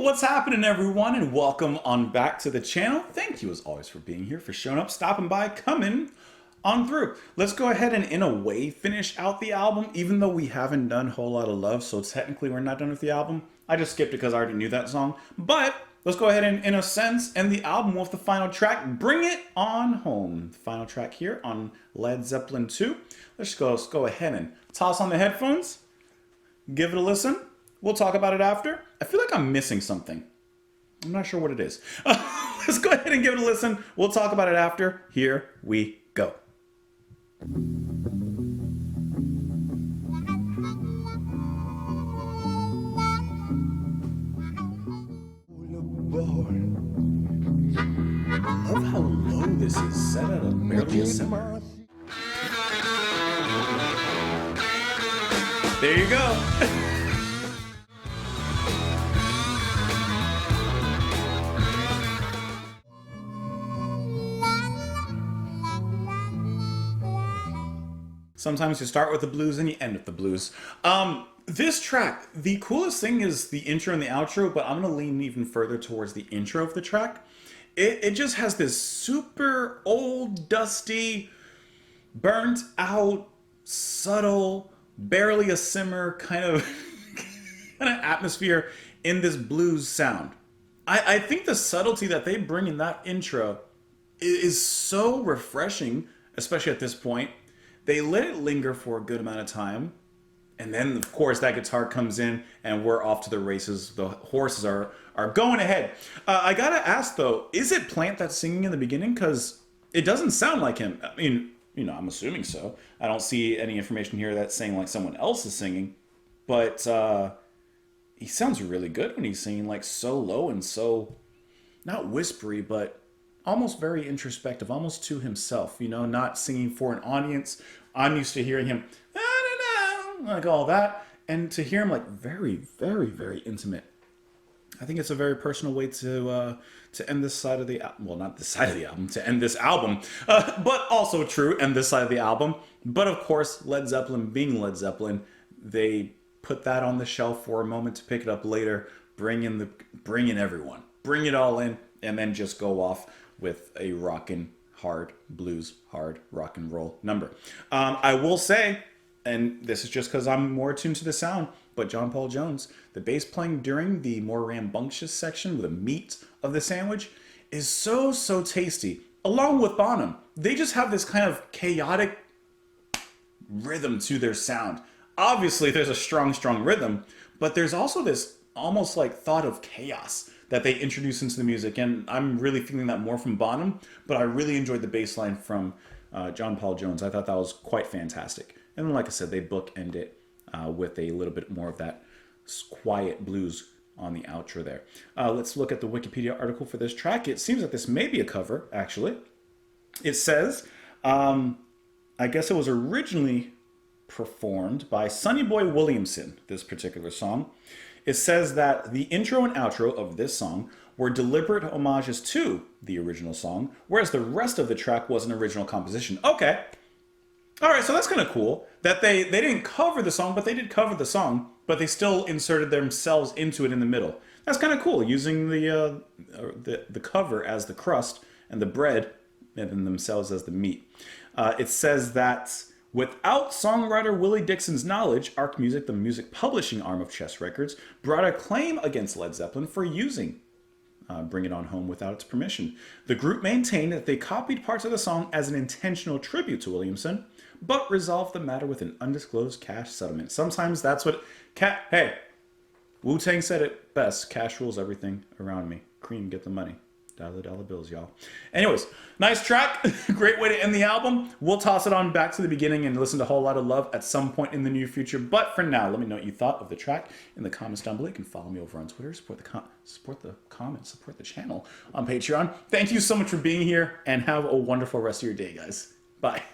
what's happening everyone, and welcome on back to the channel. Thank you as always for being here, for showing up, stopping by, coming on through. Let's go ahead and in a way finish out the album, even though we haven't done Whole Lotta Love, so technically we're not done with the album. I just skipped it because I already knew that song. But let's go ahead and, in a sense, end the album with the final track, Bring It On Home. The final track here on Led Zeppelin 2. Let's go ahead and toss on the headphones, give it a listen. We'll talk about it after. I feel like I'm missing something. I'm not sure what it is. Let's go ahead and give it a listen. We'll talk about it after. Here we go. I love how low this is, set at barely a simmer. There you go. Sometimes you start with the blues and you end with the blues. This track, the coolest thing is the intro and the outro, but I'm going to lean even further towards the intro of the track. It just has this super old, dusty, burnt out, subtle, barely a simmer kind of atmosphere in this blues sound. I think the subtlety that they bring in that intro is so refreshing, especially at this point. They let it linger for a good amount of time, and then of course that guitar comes in and we're off to the races. The horses are going ahead. I gotta ask though, is it Plant that's singing in the beginning? Because it doesn't sound like him. I mean, you know, I'm assuming so. I don't see any information here that's saying like someone else is singing, but he sounds really good when he's singing, like so low and so, not whispery, but almost very introspective, almost to himself, you know, not singing for an audience. I'm used to hearing him, like all that, and to hear him like very, very, very intimate. I think it's a very personal way to end this side of the album. Well, not this side of the album, to end this album, but also true, end this side of the album. But of course, Led Zeppelin being Led Zeppelin, they put that on the shelf for a moment to pick it up later, bring in everyone, bring it all in, and then just go off with a rockin' hard blues, hard rock and roll number. I will say, and this is just because I'm more attuned to the sound, but John Paul Jones, the bass playing during the more rambunctious section, the meat of the sandwich, is so tasty. Along with Bonham, they just have this kind of chaotic rhythm to their sound. Obviously, there's a strong rhythm, but there's also this almost like thought of chaos that they introduce into the music, and I'm really feeling that more from Bonham, but I really enjoyed the bass line from John Paul Jones. I thought that was quite fantastic. And then, like I said, they bookend it with a little bit more of that quiet blues on the outro there. Let's look at the Wikipedia article for this track. It seems that this may be a cover, actually. It says, I guess it was originally performed by Sonny Boy Williamson, this particular song. It says that the intro and outro of this song were deliberate homages to the original song, whereas the rest of the track was an original composition. Okay. All right, so that's kind of cool that they didn't cover the song, but they did cover the song, but they still inserted themselves into it in the middle. That's kind of cool, using the cover as the crust and the bread and then themselves as the meat. It says that without songwriter Willie Dixon's knowledge, Arc Music, the music publishing arm of Chess Records, brought a claim against Led Zeppelin for using Bring It On Home without its permission. The group maintained that they copied parts of the song as an intentional tribute to Williamson, but resolved the matter with an undisclosed cash settlement. Sometimes that's what... Hey, Wu-Tang said it best. Cash rules everything around me. Cream, get the money. $dollar bills, y'all. Anyways, nice track. Great way to end the album. We'll toss it on back to the beginning and listen to Whole Lotta Love at some point in the near future. But for now, let me know what you thought of the track in the comments down below. You can follow me over on Twitter, support the comments, support the channel on Patreon. Thank you so much for being here, and have a wonderful rest of your day, guys. Bye.